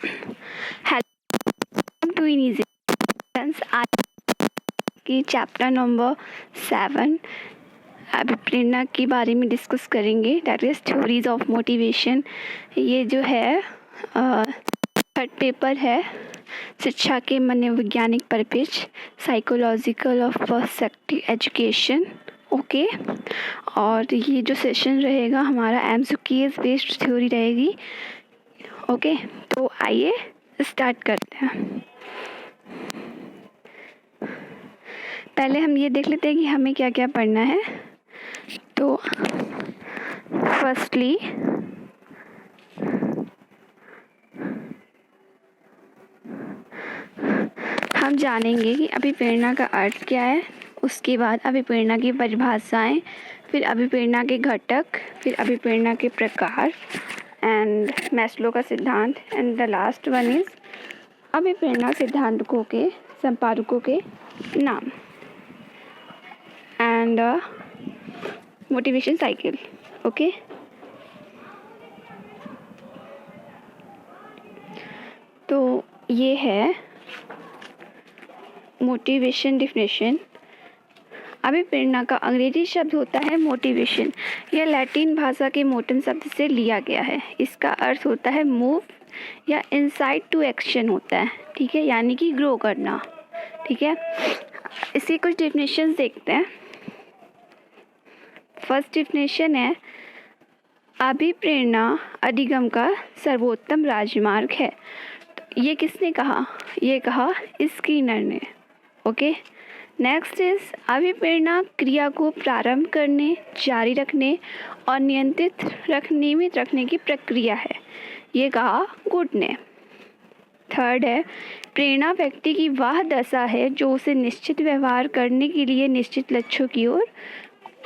Hello to इनिशिएशंस। आज की chapter number 7 अभिप्रेरणा के बारे में डिस्कस करेंगे, that is theories of motivation. ये जो है थर्ड पेपर है, शिक्षा के मनोवैज्ञानिक परिपेक्ष, psychological of perspective education. Okay, और ये जो सेशन रहेगा हमारा एमसीक्यूज बेस्ड थ्योरी रहेगी। ओके, तो आइए स्टार्ट करते हैं। पहले हम ये देख लेते हैं कि हमें क्या क्या पढ़ना है। तो फर्स्टली हम जानेंगे कि अभिप्रेरणा का अर्थ क्या है, उसके बाद अभिप्रेरणा की परिभाषाएं, फिर अभिप्रेरणा के घटक, फिर अभिप्रेरणा के प्रकार एंड मैस्लो का सिद्धांत, and the last one is अभिप्रेरणा सिद्धांतों के संपादकों के नाम एंड मोटिवेशन साइकिल। ओके, तो ये है मोटिवेशन डिफिनेशन। अभिप्रेरणा का अंग्रेजी शब्द होता है मोटिवेशन। यह लैटिन भाषा के मोटन शब्द से लिया गया है। इसका अर्थ होता है मूव या इंसाइट टू एक्शन होता है, ठीक है, यानी कि ग्रो करना। ठीक है, इसकी कुछ डिफिनेशंस देखते हैं। फर्स्ट डिफिनेशन है अभिप्रेरणा अधिगम का सर्वोत्तम राजमार्ग है। तो ये किसने कहा? ये कहा स्किनर ने। ओके, नेक्स्ट इज अभिप्रेरणा क्रिया को प्रारंभ करने, जारी रखने और नियमित रखने की प्रक्रिया है। ये कहा गुड ने। थर्ड है प्रेरणा व्यक्ति की वह दशा है जो उसे निश्चित व्यवहार करने के लिए निश्चित लक्ष्यों की ओर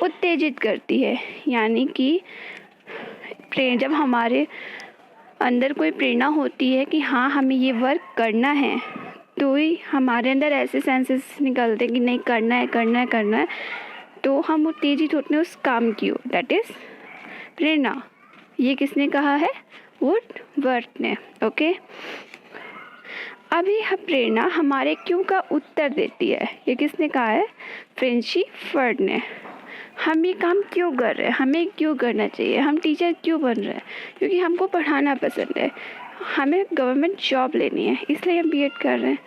उत्तेजित करती है। यानी कि जब हमारे अंदर कोई प्रेरणा होती है कि हाँ हमें ये वर्क करना है, तो ही हमारे अंदर ऐसे सेंसेस निकलते हैं कि नहीं करना है करना है करना है, तो हम उत्तेजित होते हैं उस काम की ओर, दैट इज़ प्रेरणा। ये किसने कहा है? वुडवर्थ ने। ओके, अभी प्रेरणा हमारे क्यों का उत्तर देती है। ये किसने कहा है? फ्रेंची फर्ड ने। हम ये काम क्यों कर रहे हैं, हमें क्यों करना चाहिए, हम टीचर क्यों बन रहे हैं? क्योंकि हमको पढ़ाना पसंद है, हमें गवर्नमेंट जॉब लेनी है, इसलिए हम बीएड कर रहे हैं।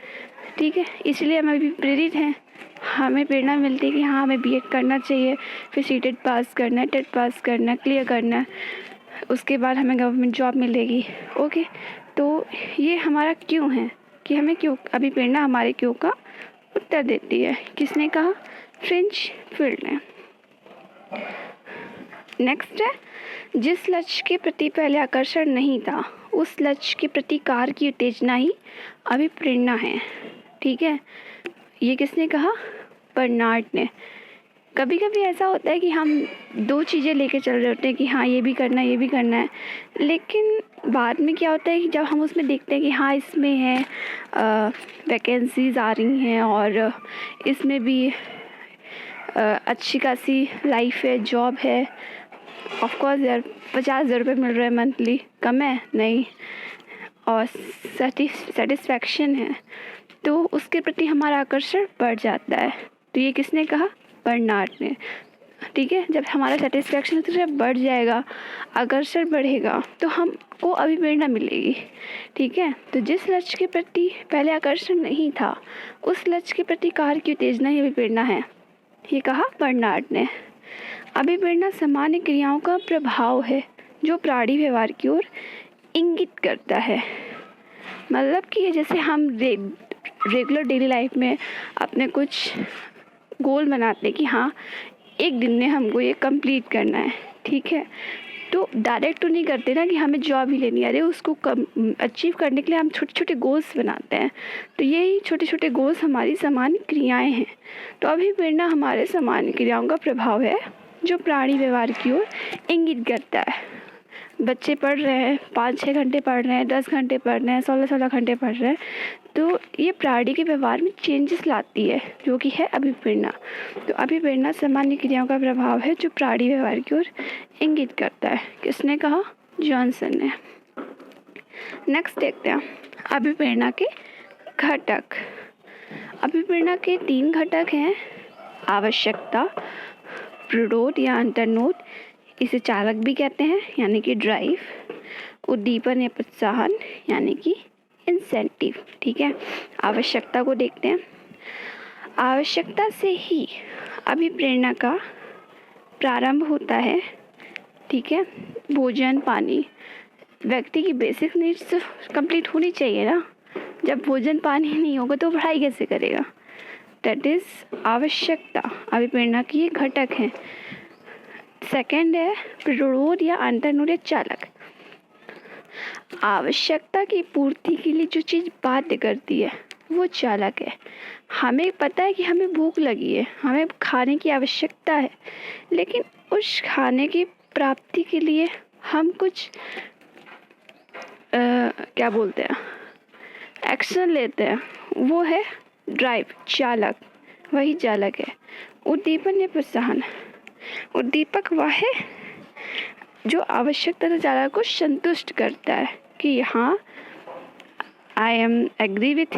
ठीक है, इसलिए हम अभी प्रेरित हैं, हमें प्रेरणा मिलती है कि हाँ हमें बीएड करना चाहिए, फिर सीटेट पास करना है, टेट पास करना है, क्लियर करना है, उसके बाद हमें गवर्नमेंट जॉब मिलेगी। ओके, तो ये हमारा क्यों है कि हमें क्यों, अभी प्रेरणा हमारे क्यों का उत्तर देती है। किसने कहा? फ्रेंच फील्ड ने। नेक्स्ट है जिस लक्ष्य के प्रति पहले आकर्षण नहीं था, उस लक्ष्य के प्रति कार्य की उत्तेजना ही अभिप्रेरणा है। ठीक है, ये किसने कहा? बर्नार्ड ने। कभी कभी ऐसा होता है कि हम दो चीज़ें लेके चल रहे होते हैं कि हाँ ये भी करना है ये भी करना है, लेकिन बाद में क्या होता है कि जब हम उसमें देखते हैं कि हाँ इसमें है वैकेंसीज आ रही हैं और इसमें भी अच्छी खासी लाइफ है, जॉब है, ऑफकोर्स यार 50,000 रुपये मिल रहे हैं मंथली, कम है नहीं, और सेटिस्फैक्शन है, तो उसके प्रति हमारा आकर्षण बढ़ जाता है। तो ये किसने कहा? बर्नार्ड ने। ठीक है, जब हमारा सेटिस्फैक्शन बढ़ जाएगा, आकर्षण बढ़ेगा, तो हमको अभिप्रेरणा मिलेगी। ठीक है, तो जिस लक्ष्य के प्रति पहले आकर्षण नहीं था, उस लक्ष्य के प्रति कार्य की उत्तेजना ही अभिप्रेरणा है। ये कहा बर्नार्ड ने। अभिप्रेरणा सामान्य क्रियाओं का प्रभाव है जो प्राणी व्यवहार की ओर इंगित करता है। मतलब कि जैसे हम रेगुलर डेली लाइफ में अपने कुछ गोल बनाते हैं कि हाँ एक दिन में हमको ये कंप्लीट करना है, ठीक है, तो डायरेक्ट तो नहीं करते ना कि हमें जॉब ही लेनी है। अरे उसको अचीव करने के लिए हम छोटे छोटे गोल्स बनाते हैं। तो यही छोटे छोटे गोल्स हमारी सामान्य क्रियाएं हैं। तो अभिप्रेरणा हमारे सामान्य क्रियाओं का प्रभाव है जो प्राणी व्यवहार की ओर इंगित करता है। बच्चे पढ़ रहे हैं, 5-6 घंटे पढ़ रहे हैं, 10 घंटे पढ़ रहे हैं, 16-16 घंटे पढ़ रहे हैं, तो ये प्राणी के व्यवहार में चेंजेस लाती है, जो कि है अभिप्रेरणा। तो अभिप्रेरणा सामान्य क्रियाओं का प्रभाव है जो प्राणी व्यवहार की ओर इंगित करता है। किसने कहा? जॉनसन ने। नेक्स्ट देखते हैं अभिप्रेरणा के घटक। अभिप्रेरणा के 3 घटक हैं, आवश्यकता, प्रेरणा या अंतर्नोद, इसे चालक भी कहते हैं यानी कि ड्राइव, उद्दीपन या प्रोत्साहन यानी कि इंसेंटिव। ठीक है, आवश्यकता को देखते हैं। आवश्यकता से ही अभिप्रेरणा का प्रारंभ होता है। ठीक है, भोजन, पानी, व्यक्ति की बेसिक नीड्स कंप्लीट होनी चाहिए ना। जब भोजन पानी नहीं होगा तो पढ़ाई कैसे करेगा। दैट इज आवश्यकता, अभिप्रेरणा की ये घटक हैं। सेकंड है प्रेरणा या अंतर्नोद या चालक। आवश्यकता की पूर्ति के लिए जो चीज़ बाध्य करती है वो चालक है। हमें पता है कि हमें भूख लगी है, हमें खाने की आवश्यकता है, लेकिन उस खाने की प्राप्ति के लिए हम कुछ क्या बोलते हैं, एक्शन लेते हैं, वो है ड्राइव, चालक, वही चालक है। उद्दीपन या प्रोत्साहन, उद्दीपक वह है जो आवश्यकता से चालक को संतुष्ट करता है कि हाँ I am agree with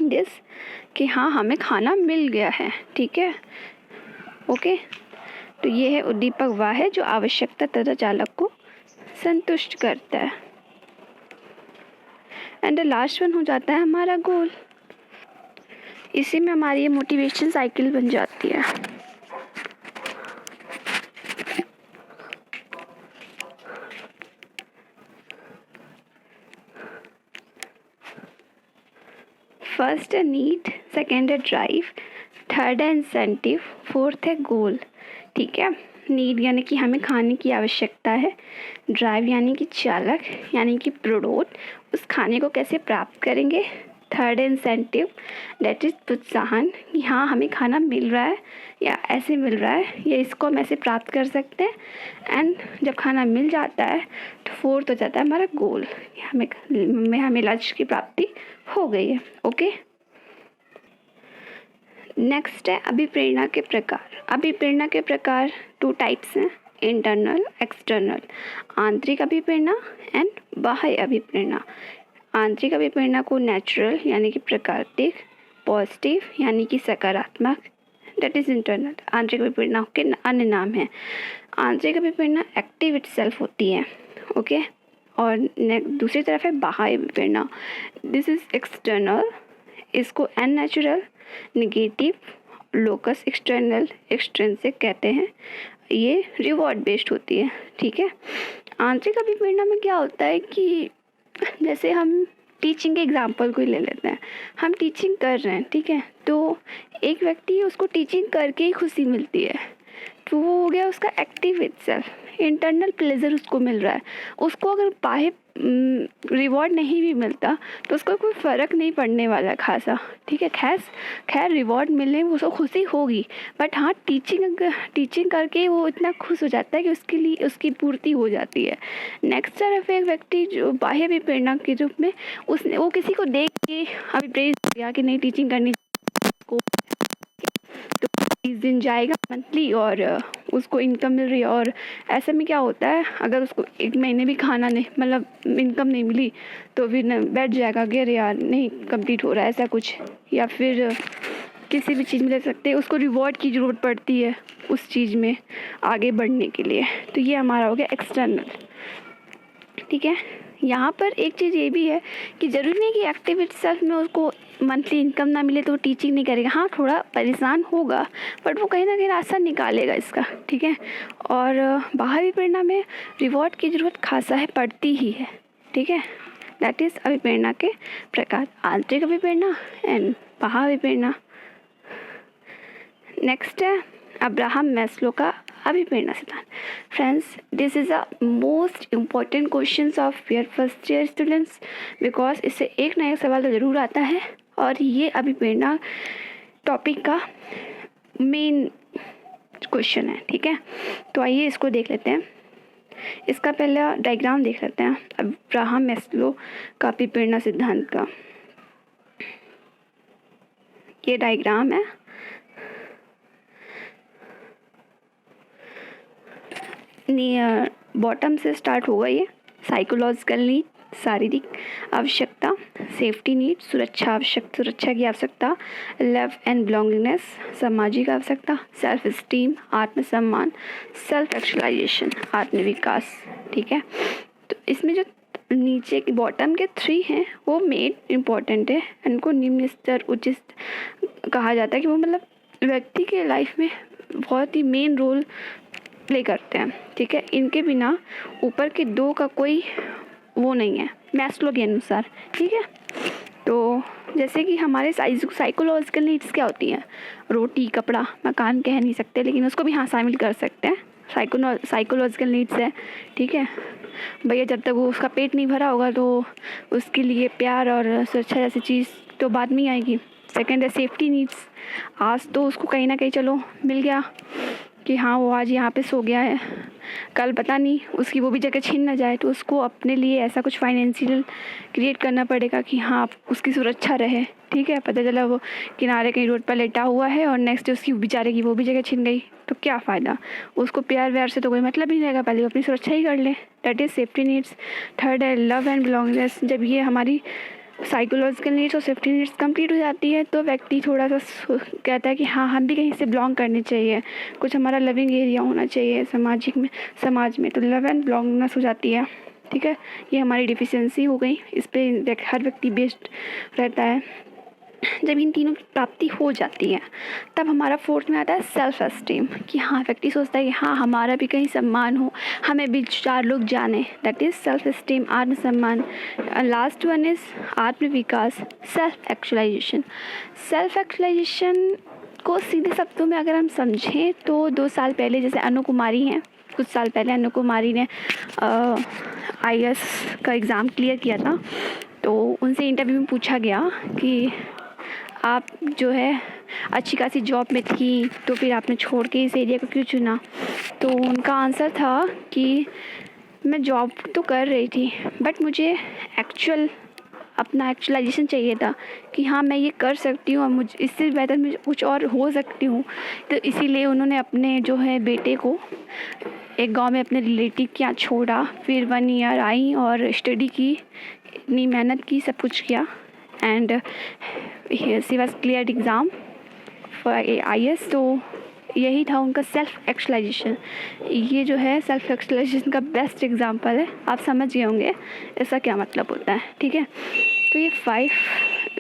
this, कि हाँ हमें खाना मिल गया है। ठीक है, ओके। तो ये है उद्दीपक वह है जो आवश्यकता तथा चालक को संतुष्ट करता है। एंड द लास्ट वन हो जाता है हमारा गोल। इसी में हमारी ये मोटिवेशन साइकिल बन जाती है। फर्स्ट है नीड, सेकेंड है ड्राइव, थर्ड है इंसेंटिव, फोर्थ है गोल। ठीक है, नीड यानी कि हमें खाने की आवश्यकता है, ड्राइव यानी कि चालक यानी कि प्रोडक्ट, उस खाने को कैसे प्राप्त करेंगे। थर्ड है इंसेंटिव, दैट इज प्रोत्साहन, कि हाँ हमें खाना मिल रहा है या ऐसे मिल रहा है या इसको हम ऐसे प्राप्त कर सकते हैं। एंड जब खाना मिल जाता है तो फोर्थ हो जाता है हमारा गोल, हमें लक्ष्य की प्राप्ति हो गई है। ओके, नेक्स्ट है अभिप्रेरणा के प्रकार। अभिप्रेरणा के प्रकार 2 टाइप्स हैं, इंटरनल, एक्सटर्नल, आंतरिक अभिप्रेरणा एंड बाह्य अभिप्रेरणा। आंतरिक अभिप्रेरणा को नेचुरल यानी कि प्राकृतिक, पॉजिटिव यानी कि सकारात्मक, दैट इज इंटरनल। आंतरिक अभिप्रेरणा के अन्य नाम हैं। आंतरिक अभिप्रेरणा एक्टिव इटसेल्फ होती है, ओके। और दूसरी तरफ है बाह्य अभिप्रेरणा, दिस इज एक्सटर्नल, इसको unnatural, negative, locus external, extrinsic कहते हैं। ये रिवॉर्ड बेस्ड होती है। ठीक है, आंतरिक अभिप्रेरणा में क्या होता है कि जैसे हम टीचिंग के एग्जाम्पल को ही ले लेते हैं, हम टीचिंग कर रहे हैं, ठीक है, तो एक व्यक्ति उसको टीचिंग करके ही खुशी मिलती है, तो वो हो गया उसका एक्टिव इटसेल्फ, इंटरनल प्लेजर उसको मिल रहा है। उसको अगर बाह्य रिवॉर्ड नहीं भी मिलता तो उसको कोई फ़र्क नहीं पड़ने वाला खासा। ठीक है, खैर रिवॉर्ड मिलने में उसको खुशी होगी, बट हाँ टीचिंग करके वो इतना खुश हो जाता है कि उसके लिए उसकी पूर्ति हो जाती है। नेक्स्ट तरफ एक व्यक्ति जो बाह्य अभिप्रेरणा के रूप में वो किसी को देख के अभिप्रेरित हो गया कि नहीं टीचिंग करनी को, तो 30 दिन जाएगा मंथली और उसको इनकम मिल रही है। और ऐसे में क्या होता है, अगर उसको 1 महीने भी खाना नहीं मतलब इनकम नहीं मिली तो फिर बैठ जाएगा कि अरे यार नहीं कंप्लीट हो रहा है ऐसा कुछ, या फिर किसी भी चीज़ में ले सकते हैं, उसको रिवॉर्ड की ज़रूरत पड़ती है उस चीज़ में आगे बढ़ने के लिए। तो ये हमारा हो गया एक्सटर्नल। ठीक है, यहाँ पर एक चीज़ ये भी है कि ज़रूरी नहीं कि एक्टिव इटसेल्फ में उसको मंथली इनकम ना मिले तो वो टीचिंग नहीं करेगा। हाँ थोड़ा परेशान होगा बट वो कहीं ना कहीं रास्ता निकालेगा इसका। ठीक है, और बाह्य अभिप्रेरणा में रिवॉर्ड की ज़रूरत खासा है, पड़ती ही है। ठीक है, दैट इज़ अभिप्रेरणा के प्रकार, आंतरिक अभिप्रेरणा एंड बाह्य अभिप्रेरणा। नेक्स्ट है अब्राहम मैस्लो का अभिप्रेरणा सिद्धांत। Friends, this is a most important questions of your first year students, because इससे एक ना एक सवाल तो ज़रूर आता है और ये अभिप्रेरणा टॉपिक का मेन क्वेश्चन है। ठीक है, तो आइए इसको देख लेते हैं। इसका पहला डायग्राम देख लेते हैं अब्राहम मैस्लो का अभिप्रेरणा सिद्धांत का। ये डायग्राम है। बॉटम से स्टार्ट होगा ये, साइकोलॉजिकल नीड, शारीरिक आवश्यकता, सेफ्टी नीड, सुरक्षा की आवश्यकता, लव एंड बिलोंगिंगनेस, सामाजिक आवश्यकता, सेल्फ स्टीम, आत्मसम्मान, सेल्फ एक्चुअलाइजेशन, आत्मविकास। ठीक है, तो इसमें जो नीचे की बॉटम के 3 हैं वो मेन इम्पॉर्टेंट है, इनको निम्न स्तर उचित कहा जाता है कि वो मतलब व्यक्ति के लाइफ में बहुत ही मेन रोल प्ले करते हैं। ठीक है, इनके बिना ऊपर के 2 का कोई वो नहीं है मैस्लो के अनुसार। ठीक है, तो जैसे कि हमारे साइकोलॉजिकल नीड्स क्या होती हैं, रोटी, कपड़ा, मकान कह नहीं सकते लेकिन उसको भी हाँ शामिल कर सकते हैं, साइकोलॉजिकल नीड्स है। ठीक है भैया, जब तक वो उसका पेट नहीं भरा होगा तो उसके लिए प्यार और सुरक्षा जैसी चीज़ तो बाद में ही आएगी। सेकंड है सेफ्टी नीड्स, आज तो उसको कहीं ना कहीं चलो मिल गया कि हाँ वो आज यहाँ पे सो गया है, कल पता नहीं उसकी वो भी जगह छीन ना जाए, तो उसको अपने लिए ऐसा कुछ फाइनेंशियल क्रिएट करना पड़ेगा कि हाँ उसकी सुरक्षा रहे। ठीक है, पता चला वो किनारे कहीं रोड पर लेटा हुआ है और नेक्स्ट डे उसकी बेचारे की वो भी जगह छिन गई, तो क्या फ़ायदा, उसको प्यार व्यार से तो कोई मतलब ही नहीं रहेगा, पहले वो अपनी सुरक्षा ही कर ले। That is safety needs. Third है लव एंड बिलोंगिंगनेस, जब ये हमारी साइकोलॉजिकल नीड्स और सेफ्टी नीड्स कंप्लीट हो जाती है तो व्यक्ति थोड़ा सा कहता है कि हाँ हम भी कहीं से बिलोंग करने चाहिए, कुछ हमारा लविंग एरिया होना चाहिए समाज में, तो लव एंड बिलोंगिंगनेस हो जाती है। ठीक है, ये हमारी डिफिशियंसी हो गई, इस पर हर व्यक्ति बेस्ड रहता है। जब इन तीनों की प्राप्ति हो जाती है तब हमारा 4th में आता है सेल्फ एस्टीम, कि हाँ व्यक्ति सोचता है कि हाँ हमारा भी कहीं सम्मान हो, हमें भी 4 लोग जाने, दैट इज़ सेल्फ एस्टीम, आत्मसम्मान। लास्ट वन इज़ आत्मविकास, सेल्फ एक्चुअलाइजेशन। सेल्फ एक्चुअलाइजेशन को सीधे शब्दों में अगर हम समझें तो 2 साल पहले जैसे अनु कुमारी हैं, कुछ साल पहले अनु कुमारी ने IAS का एग्ज़ाम क्लियर किया था, तो उनसे इंटरव्यू में पूछा गया कि आप जो है अच्छी खासी जॉब में थी तो फिर आपने छोड़ के इस एरिया को क्यों चुना, तो उनका आंसर था कि मैं जॉब तो कर रही थी बट मुझे अपना एक्चुअलाइजेशन चाहिए था कि हाँ मैं ये कर सकती हूँ और मुझे इससे बेहतर मैं कुछ और हो सकती हूँ। तो इसीलिए उन्होंने अपने जो है बेटे को एक गांव में अपने रिलेटिव के यहाँ छोड़ा, फिर 1 ईयर आई और स्टडी की, इतनी मेहनत की, सब कुछ किया and she was clear exam for IAS। तो यही था उनका सेल्फ एक्चुअलाइजेशन। ये जो है सेल्फ एक्चुअलाइजेशन का बेस्ट एग्जांपल है, आप समझ गए होंगे इसका क्या मतलब होता है। ठीक है, तो ये 5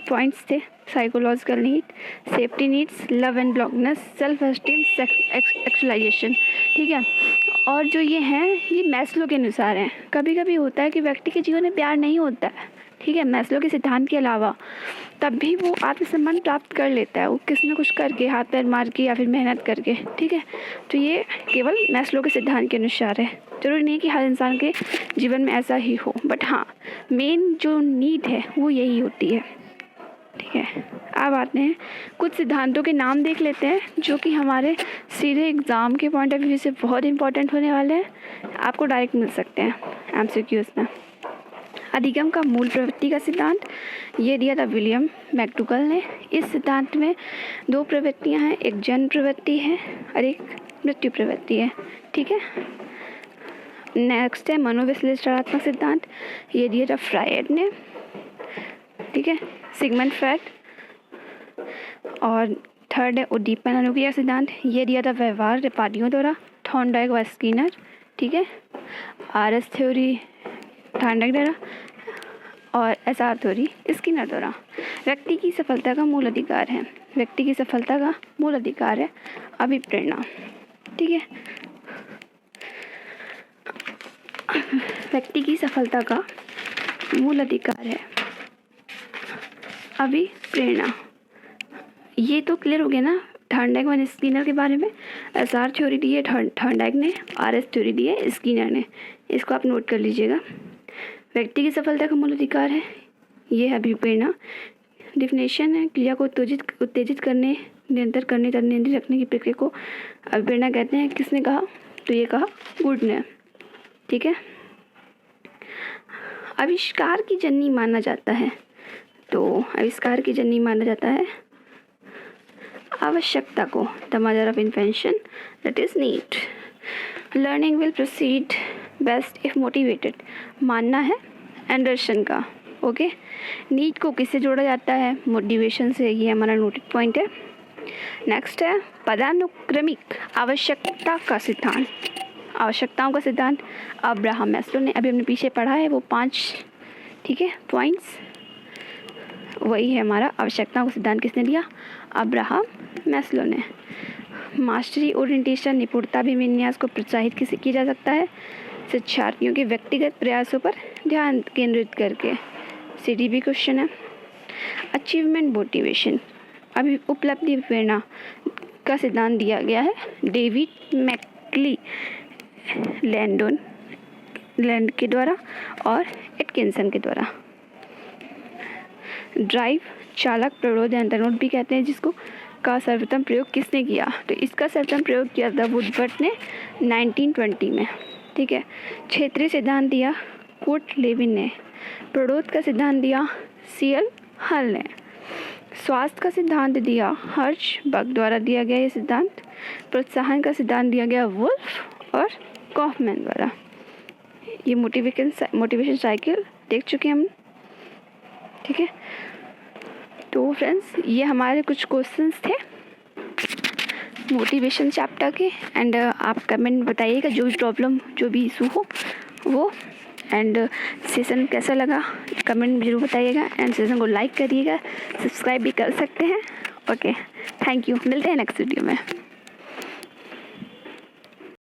पॉइंट्स थे, psychological need, safety needs, love and belongingness, self esteem, actualization. ठीक है, और जो ये हैं ये मैस्लो के अनुसार हैं। कभी कभी होता है कि व्यक्ति के जीवन में प्यार नहीं होता है, ठीक है, मैस्लो के सिद्धांत के अलावा, तब भी वो आत्मसम्मान प्राप्त कर लेता है, वो किसी न कुछ करके, हाथ पैर मार के या फिर मेहनत करके। ठीक है, तो ये केवल मैस्लो के सिद्धांत के अनुसार है, जरूरी नहीं कि हर इंसान के जीवन में ऐसा ही हो, बट हाँ मेन जो नीड है वो यही होती है। ठीक है, अब आते हैं कुछ सिद्धांतों के नाम देख लेते हैं जो कि हमारे सीधे एग्ज़ाम के पॉइंट ऑफ व्यू से बहुत इंपॉर्टेंट होने वाले हैं, आपको डायरेक्ट मिल सकते हैं MCQs में। अधिगम का मूल प्रवृत्ति का सिद्धांत, ये दिया था विलियम मैकडूगल ने। इस सिद्धांत में 2 प्रवृत्तियां हैं, एक जन्म प्रवृत्ति है और एक मृत्यु प्रवृत्ति है। ठीक है, नेक्स्ट है मनोविश्लेषणात्मक सिद्धांत, ये दिया था फ्रायड ने। ठीक है, सिगमंड फ्रायड। और थर्ड है उद्दीपन अनुक्रिया सिद्धांत, ये दिया था व्यवहार रिपार्टियों द्वारा, थॉर्नडाइक व स्किनर। ठीक है, RS थ्योरी थॉर्नडाइक द्वारा और SR थ्योरी स्किनर द्वारा। व्यक्ति की सफलता का मूल अधिकार है, व्यक्ति की सफलता का मूल अधिकार है अभिप्रेरणा। ठीक है, व्यक्ति की सफलता का मूल अधिकार है अभिप्रेरणा। ये तो क्लियर हो गया ना थॉर्नडाइक व स्किनर के बारे में। SR थ्योरी दी है थॉर्नडाइक ने, RS थ्योरी दी है स्किनर ने, इसको आप नोट कर लीजिएगा। व्यक्ति की सफलता का मूल अधिकार है, ये है अभिप्रेरणा। डिफिनेशन है क्रिया को उत्तेजित करने, निरंतर करने तथा नियंत्रित रखने की प्रक्रिया को अभिप्रेरणा कहते हैं। किसने कहा, तो ये कहा गुड ने। ठीक है, आविष्कार की जननी माना जाता है, तो आविष्कार की जननी माना जाता है आवश्यकता को, the mother of invention, that is need. Learning will proceed best if motivated, मानना है एंडरसन का। ओके, नीड को किससे जोड़ा जाता है? मोटिवेशन से। ये हमारा नोटेड पॉइंट है। नेक्स्ट है पदानुक्रमिक आवश्यकता का सिद्धांत। आवश्यकताओं का सिद्धांत अब्राहम मैस्लो ने, अभी हमने पीछे पढ़ा है वो 5, ठीक है, पॉइंट्स, वही है हमारा आवश्यकताओं का सिद्धांत। किसने दिया? अब्राहम मैस्लो ने। मास्टरी ओरिएंटेशन निपुणता अभिविन्यास को प्रोत्साहित किसे किया जा सकता है? शिक्षार्थियों के व्यक्तिगत प्रयासों पर ध्यान केंद्रित करके। CDB क्वेश्चन है। अचीवमेंट मोटिवेशन अभी उपलब्धि प्रेरणा का सिद्धांत दिया गया है डेविड मैकली लैंड के द्वारा और एटकिंसन के द्वारा। ड्राइव चालक प्ररोध अंतर्नोट भी कहते हैं जिसको, का सर्वप्रथम प्रयोग किसने किया? तो इसका सर्वप्रथम प्रयोग किया था वुडवर्थ ने 1920 में, ठीक है। क्षेत्रीय सिद्धांत दिया कूट लेविन ने। प्ररोध का सिद्धांत दिया CL हल ने। स्वास्थ्य का सिद्धांत दिया हर्शबर्ग द्वारा दिया गया ये सिद्धांत। प्रोत्साहन का सिद्धांत दिया गया वुल्फ और कॉफमैन द्वारा। ये मोटिवेशन साइकिल देख चुके हैं हम, ठीक है। तो फ्रेंड्स ये हमारे कुछ क्वेश्चंस थे मोटिवेशन चैप्टर के। एंड आप कमेंट बताइएगा जो भी प्रॉब्लम, जो भी इशू हो वो। एंड सेशन कैसा लगा कमेंट में जरूर बताइएगा। एंड सेशन को लाइक करिएगा, सब्सक्राइब भी कर सकते हैं। Okay, thank you. मिलते हैं नेक्स्ट वीडियो में।